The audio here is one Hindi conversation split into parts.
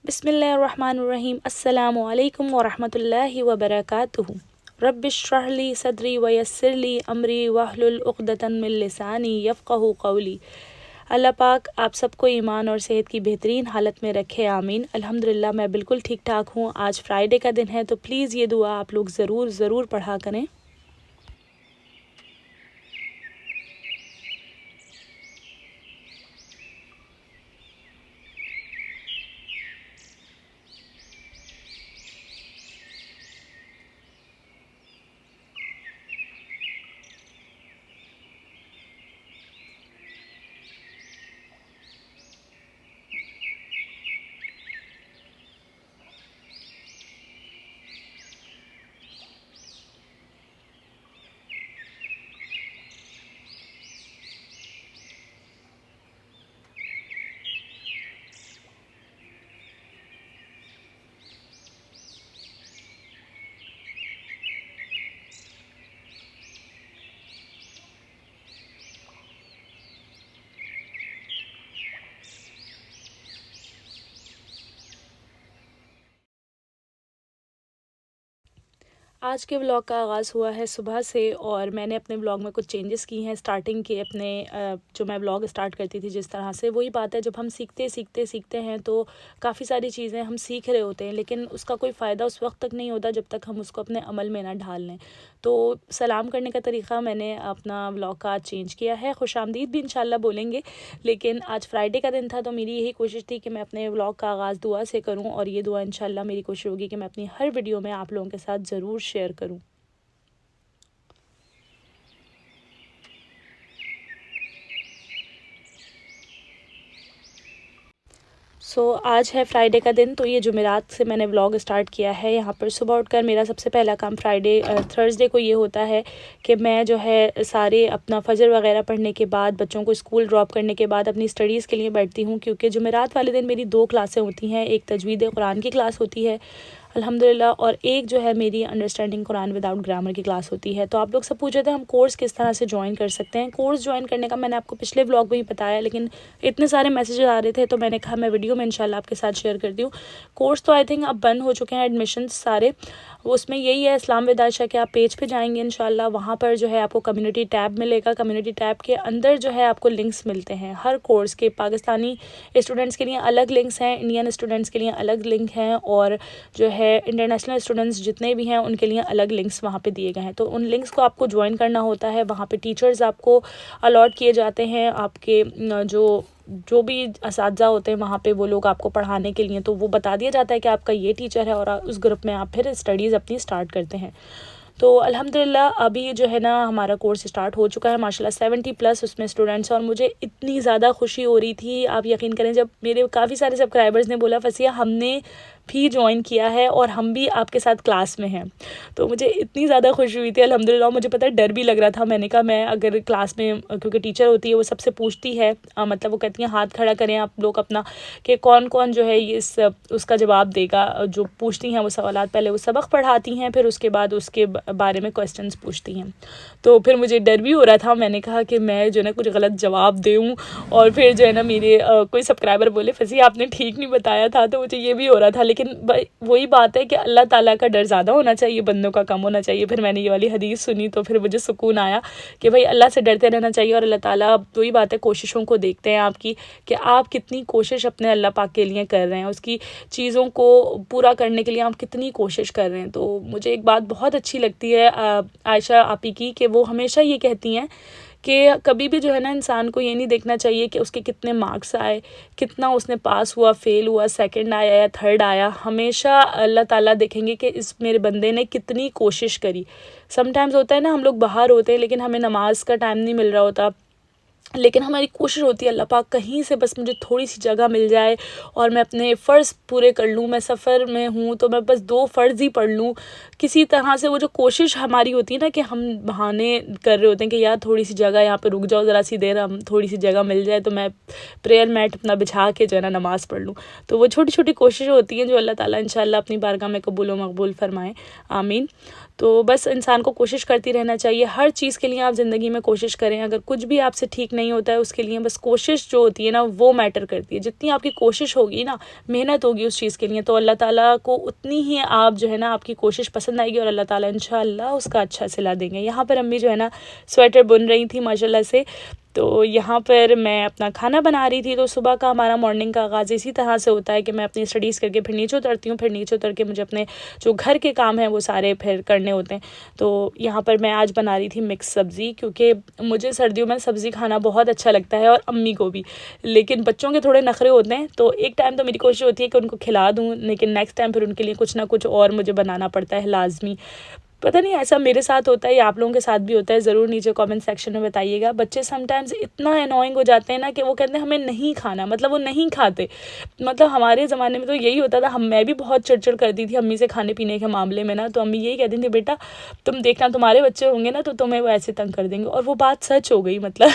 बिस्मिल्लाहिर्रहमानिर्रहीम अस्सलामु अलैकुम वरहमतुल्लाहि वबरकातुहू। रब्बिश्रह ली सदरी वयस्सिर ली अमरी वहलुल उक़दतन मिन लिसानी यफ़क़हू क़ौली। अल्लाह पाक आप सबको ईमान और सेहत की बेहतरीन हालत में रखे, आमीन। अल्हम्दुलिल्लाह मैं बिल्कुल ठीक ठाक हूँ। आज फ्राइडे का दिन है तो प्लीज़ ये दुआ आप लोग ज़रूर पढ़ा करें। आज के व्लॉग का आगाज़ हुआ है सुबह से और मैंने अपने व्लॉग में कुछ चेंजेस की हैं। स्टार्टिंग के अपने जो मैं व्लॉग स्टार्ट करती थी जिस तरह से, वही बात है, जब हम सीखते हैं तो काफ़ी सारी चीज़ें हम सीख रहे होते हैं, लेकिन उसका कोई फ़ायदा उस वक्त तक नहीं होता जब तक हम उसको अपने अमल में ना ढाल लें। तो सलाम करने का तरीक़ा मैंने अपना व्लॉग का आज चेंज किया है। खुशामदीद भी इंशाल्लाह बोलेंगे, लेकिन आज फ्राइडे का दिन था तो मेरी यही कोशिश थी कि मैं अपने व्लॉग का आगाज़ दुआ से करूँ, और ये दुआ इंशाल्लाह मेरी कोशिश होगी कि मैं अपनी हर वीडियो में आप लोगों के साथ ज़रूर शेयर करूँ। आज है फ्राइडे का दिन, तो ये जुमेरात से मैंने व्लॉग स्टार्ट किया है। यहाँ पर सुबह उठकर मेरा सबसे पहला काम थर्सडे को ये होता है कि मैं जो है सारे अपना फ़जर वगैरह पढ़ने के बाद, बच्चों को स्कूल ड्रॉप करने के बाद अपनी स्टडीज़ के लिए बैठती हूँ, क्योंकि जुमेरात वाले दिन मेरी 2 क्लासें होती हैं। एक तजवीद कुरान की क्लास होती है अल्हम्दुलिल्लाह, और एक जो है मेरी अंडरस्टैंडिंग कुरान विदाउट ग्रामर की क्लास होती है। तो आप लोग सब पूछ रहे थे हम कोर्स किस तरह से ज्वाइन कर सकते हैं। कोर्स ज्वाइन करने का मैंने आपको पिछले व्लॉग में ही बताया, लेकिन इतने सारे मैसेजेस आ रहे थे तो मैंने कहा मैं वीडियो में इंशाल्लाह आपके साथ शेयर करती हूँ। कोर्स तो आई थिंक अब बंद हो चुके हैं एडमिशन सारे। उसमें यही है, इस्लाम विद आयशा के आप पेज पे जाएंगे इंशाल्लाह, वहाँ पर जो है आपको कम्युनिटी टैब मिलेगा। कम्युनिटी टैब के अंदर जो है आपको लिंक्स मिलते हैं हर कोर्स के। पाकिस्तानी स्टूडेंट्स के लिए अलग लिंक्स हैं, इंडियन स्टूडेंट्स के लिए अलग लिंक हैं, और जो है इंटरनेशनल स्टूडेंट्स जितने भी हैं उनके लिए अलग लिंक्स वहाँ पे दिए गए हैं। तो उन लिंक्स को आपको ज्वाइन करना होता है। वहाँ पे टीचर्स आपको अलॉट किए जाते हैं, आपके जो भी असातिज़ा होते हैं वहाँ पे, वो लोग आपको पढ़ाने के लिए, तो वो बता दिया जाता है कि आपका ये टीचर है, और उस ग्रुप में आप फिर स्टडीज़ अपनी स्टार्ट करते हैं। तो अल्हम्दुलिल्लाह अभी जो है ना हमारा कोर्स स्टार्ट हो चुका है माशाल्लाह। 70+ उसमें स्टूडेंट्स हैं, और मुझे इतनी ज़्यादा खुशी हो रही थी, आप यकीन करें, जब मेरे काफ़ी सारे सब्सक्राइबर्स ने बोला फसिया हमने भी ज्वाइन किया है और हम भी आपके साथ क्लास में हैं, तो मुझे इतनी ज़्यादा खुशी हुई थी अल्हम्दुलिल्लाह। मुझे पता है डर भी लग रहा था। मैंने कहा मैं अगर क्लास में, क्योंकि टीचर होती है वो सबसे पूछती है, मतलब वो कहती हैं हाथ खड़ा करें आप लोग अपना, कि कौन कौन जो है ये उसका जवाब देगा। जो पूछती हैं वो सवालात, पहले वो सबक पढ़ाती हैं, फिर उसके बाद उसके बारे में क्वेश्चंस पूछती हैं। तो फिर मुझे डर भी हो रहा था, मैंने कहा कि मैं जो है ना कुछ गलत जवाब दूँ, और फिर जो है ना मेरे कोई सब्सक्राइबर बोले फसी आपने ठीक नहीं बताया था, तो मुझे ये भी हो रहा था। लेकिन वही बात है कि अल्लाह ताला का डर ज़्यादा होना चाहिए, बंदों का कम होना चाहिए। फिर मैंने ये वाली हदीस सुनी तो फिर मुझे सुकून आया कि भाई अल्लाह से डरते रहना चाहिए, और अल्लाह ताला, वही बात है, कोशिशों को देखते हैं आपकी, कि आप कितनी कोशिश अपने अल्लाह पाक के लिए कर रहे हैं, उसकी चीज़ों को पूरा करने के लिए आप कितनी कोशिश कर रहे हैं। तो मुझे एक बात बहुत अच्छी लगती है आयशा आपी की, कि वो हमेशा ये कहती हैं कि कभी भी जो है ना इंसान को ये नहीं देखना चाहिए कि उसके कितने मार्क्स आए, कितना उसने पास हुआ, फेल हुआ, सेकंड आया या थर्ड आया। हमेशा अल्लाह ताला देखेंगे कि इस मेरे बंदे ने कितनी कोशिश करी। समटाइम्स होता है ना, हम लोग बाहर होते हैं लेकिन हमें नमाज का टाइम नहीं मिल रहा होता, लेकिन हमारी कोशिश होती है अल्लाह पाक कहीं से बस मुझे थोड़ी सी जगह मिल जाए और मैं अपने फ़र्ज़ पूरे कर लूँ। मैं सफ़र में हूँ तो मैं बस 2 फ़र्ज़ ही पढ़ लूँ किसी तरह से। वो जो कोशिश हमारी होती है ना, कि हम बहाने कर रहे होते हैं कि यार थोड़ी सी जगह यहाँ पे रुक जाओ, ज़रा सी देर हम थोड़ी सी जगह मिल जाए तो मैं प्रेयर मैट अपना बिछा के जो है ना नमाज़ पढ़ लूँ। तो वो छोटी छोटी कोशिशें होती हैं जो अल्लाह ताला इंशाल्लाह अपनी बारगाह में कबूल व मकबूल फ़रमाएँ, आमीन। तो बस इंसान को कोशिश करती रहना चाहिए, हर चीज़ के लिए आप ज़िंदगी में कोशिश करें। अगर कुछ भी आपसे ठीक नहीं होता है, उसके लिए बस कोशिश जो होती है ना वो मैटर करती है। जितनी आपकी कोशिश होगी ना, मेहनत होगी उस चीज़ के लिए, तो अल्लाह ताला को उतनी ही आप जो है ना आपकी कोशिश पसंद आएगी और अल्लाह ताला इंशाअल्लाह उसका अच्छा सिला देंगे। यहाँ पर अम्मी जो है ना स्वेटर बुन रही थी माशाल्लाह से। तो यहाँ पर मैं अपना खाना बना रही थी। तो सुबह का हमारा मॉर्निंग का आगाज़ इसी तरह से होता है कि मैं अपनी स्टडीज़ करके फिर नीचे उतरती हूँ। फिर नीचे उतर के मुझे अपने जो घर के काम हैं वो सारे फिर करने होते हैं। तो यहाँ पर मैं आज बना रही थी मिक्स सब्ज़ी, क्योंकि मुझे सर्दियों में सब्ज़ी खाना बहुत अच्छा लगता है और अम्मी को भी। लेकिन बच्चों के थोड़े नखरे होते हैं, तो एक टाइम तो मेरी कोशिश होती है कि उनको खिला दूँ, लेकिन नेक्स्ट टाइम फिर उनके लिए कुछ ना कुछ और मुझे बनाना पड़ता है लाजमी। पता नहीं ऐसा मेरे साथ होता है या आप लोगों के साथ भी होता है, ज़रूर नीचे कमेंट सेक्शन में बताइएगा। बच्चे समटाइम्स इतना अनोइंग हो जाते हैं ना कि वो कहते हैं हमें नहीं खाना, मतलब वो नहीं खाते। मतलब हमारे ज़माने में तो यही होता था। मैं भी बहुत चिड़चिड़ करती थी अम्मी से खाने पीने के मामले में ना, तो अम्मी यही कहती थी बेटा तुम देखना तुम्हारे बच्चे होंगे ना तो तुम्हें वो ऐसे तंग कर देंगे, और वो बात सच हो गई। मतलब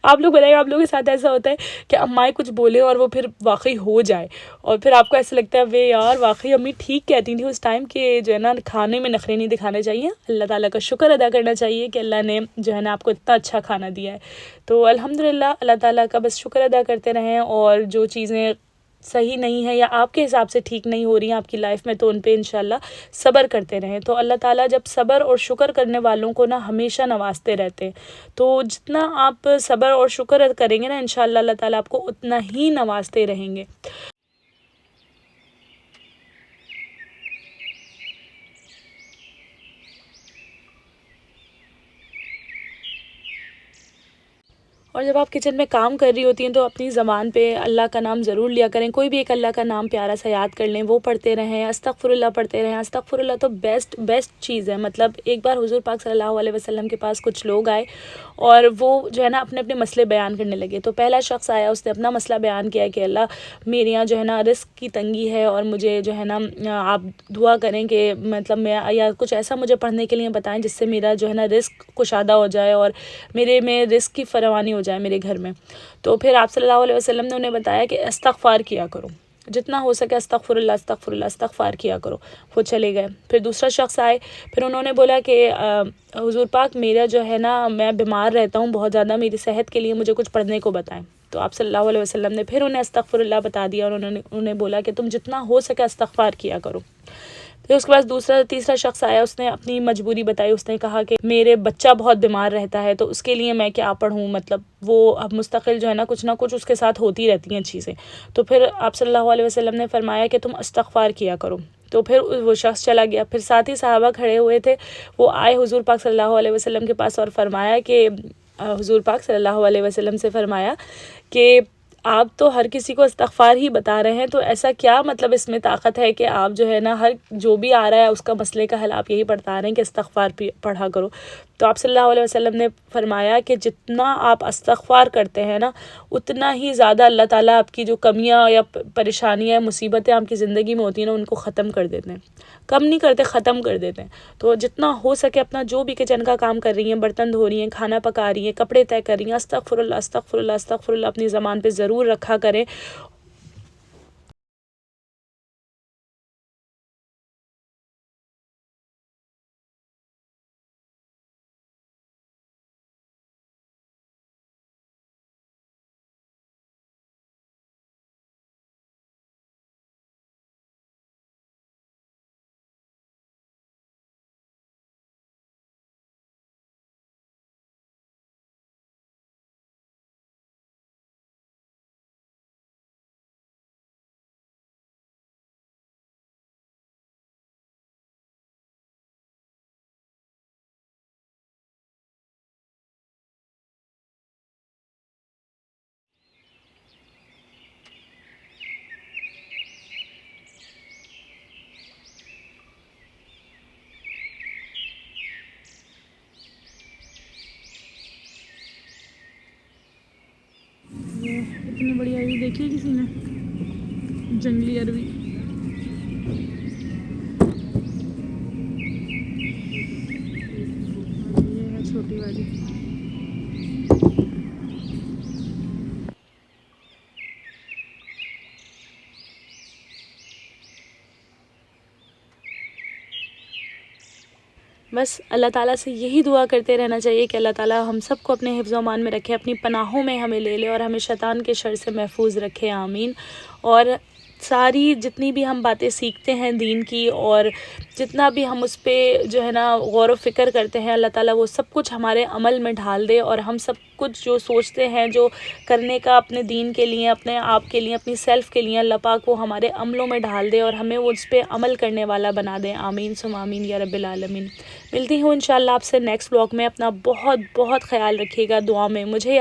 आप लोग बताइए, आप लोगों के साथ ऐसा होता है कि अम्माएँ कुछ बोले और वो फिर वाक़ई हो जाए, और फिर आपको ऐसा लगता है वे यार वाक़ई अम्मी ठीक कहती थी उस टाइम कि जो है ना खाने में नखरे नहीं दिखाने चाहिए, अल्लाह ताला का शुक्र अदा करना चाहिए कि अल्लाह ने जो है ना आपको इतना अच्छा खाना दिया है। तो अल्हम्दुलिल्लाह अल्लाह ताला का बस शुक्र अदा करते रहें, और जो चीज़ें सही नहीं है या आपके हिसाब से ठीक नहीं हो रही हैं आपकी लाइफ में, तो उन पे इंशाल्लाह सब्र करते रहें। तो अल्लाह ताला जब सब्र और शुक्र करने वालों को ना हमेशा नवाजते रहते हैं। तो जितना आप सब्र और शुक्र करेंगे ना इंशाल्लाह अल्लाह ताला आपको उतना ही नवाजते रहेंगे। और जब आप किचन में काम कर रही होती हैं तो अपनी ज़बान पे अल्लाह का नाम ज़रूर लिया करें। कोई भी एक अल्लाह का नाम प्यारा सा याद कर लें, वो पढ़ते रहें, अस्तगफुरुल्लाह पढ़ते रहें। अस्तगफुरुल्लाह तो बेस्ट चीज़ है। मतलब एक बार हुज़ूर पाक सल्लल्लाहु अलैहि वसल्लम के पास कुछ लोग आए और वो जो है ना अपने अपने मसले बयान करने लगे। तो पहला शख्स आया, उसने अपना मसला बयान किया कि अल्लाह मेरे यहाँ जो है ना रिस्क की तंगी है, और मुझे जो है ना आप दुआ करें कि मतलब मैं या कुछ ऐसा मुझे पढ़ने के लिए बताएं जिससे मेरा जो है ना रिस्क कुशादा हो जाए और मेरे में रिस्क की फरवानी हो जाए मेरे घर में। तो फिर आप सल्लल्लाहु अलैहि वसल्लम ने उन्हें बताया कि इस्तग़फ़ार किया करो, जितना हो सके अस्तगफुरुल्लाह अस्तगफुरुल्लाह इस्तग़फ़ार किया करो। वो चले गए। फिर दूसरा शख्स आए, फिर उन्होंने बोला कि हुज़ूर पाक मेरा जो है ना मैं बीमार रहता हूँ बहुत ज़्यादा, मेरी सेहत के लिए मुझे कुछ पढ़ने को बताएं। तो आप सल्लल्लाहु अलैहि वसल्लम ने फिर उन्हें अस्तगफुरुल्लाह बता दिया, और उन्होंने उन्हें बोला कि तुम जितना हो सके इस्तग़फ़ार किया करो। फिर उसके बाद दूसरा तीसरा शख्स आया, उसने अपनी मजबूरी बताई। उसने कहा कि मेरे बच्चा बहुत बीमार रहता है, तो उसके लिए मैं क्या पढ़ूँ। मतलब वो अब मुस्तकिल जो है ना कुछ उसके साथ होती रहती हैं चीज़ें। तो फिर आप सल्लल्लाहु अलैहि वसल्लम ने फरमाया कि तुम इस्तग़फ़ार किया करो। तो फिर वो शख्स चला गया। फिर साथ ही सहाबा खड़े हुए थे, वो आए हुज़ूर पाक सल्लल्लाहु अलैहि वसल्लम के पास और फरमाया कि हुज़ूर पाक सल्लल्लाहु अलैहि वसल्लम से फरमाया कि आप तो हर किसी को इस्तग़फ़ार ही बता रहे हैं, तो ऐसा क्या मतलब इसमें ताकत है कि आप जो है ना हर जो भी आ रहा है उसका मसले का हल आप यही बता रहे हैं कि इस्तग़फ़ार पढ़ा करो। तो आप सल्लल्लाहु अलैहि वसल्लम ने फरमाया कि जितना आप इस्तग़फ़ार करते हैं ना, उतना ही ज़्यादा अल्लाह ताला आपकी जो कमियां या परेशानियां मुसीबतें आपकी ज़िंदगी में होती हैं ना उनको ख़त्म कर देते हैं। कम नहीं करते, ख़त्म कर देते हैं। तो जितना हो सके अपना जो भी किचन का काम कर रही हैं, बर्तन धो रही हैं, खाना पका रही हैं, कपड़े तय कर रही हैं, अस्तगफुरुल्लाह अस्तगफुरुल्लाह अस्तगफुरुल्लाह अपनी ज़बान पे ज़रूर रखा करें। इतनी बड़ी अरवी देखी है किसी ने? जंगली अरवी। ये है छोटी वाली। बस अल्लाह ताला से यही दुआ करते रहना चाहिए कि अल्लाह ताला हम सबको अपने हिफ्ज़ व अमान में रखे, अपनी पनाहों में हमें ले ले और हमें शैतान के शर से महफूज रखे, आमीन। और सारी जितनी भी हम बातें सीखते हैं दीन की और जितना भी हम उस पर जो है ना गौर व फ़िक्र करते हैं, अल्लाह ताला वो सब कुछ हमारे अमल में ढाल दे और हम सब कुछ जो सोचते हैं, जो करने का अपने दीन के लिए, अपने आप के लिए, अपनी सेल्फ़ के लिए, अल्लाह पाक वो हमारे अमलों में ढाल दे और हमें उस पर अमल करने वाला बना दें, आमीन सुम आमीन या रब्बिल आलमीन। मिलती हूँ इंशाअल्लाह आपसे नेक्स्ट व्लॉग में। अपना बहुत बहुत ख्याल रखिएगा, दुआ में मुझे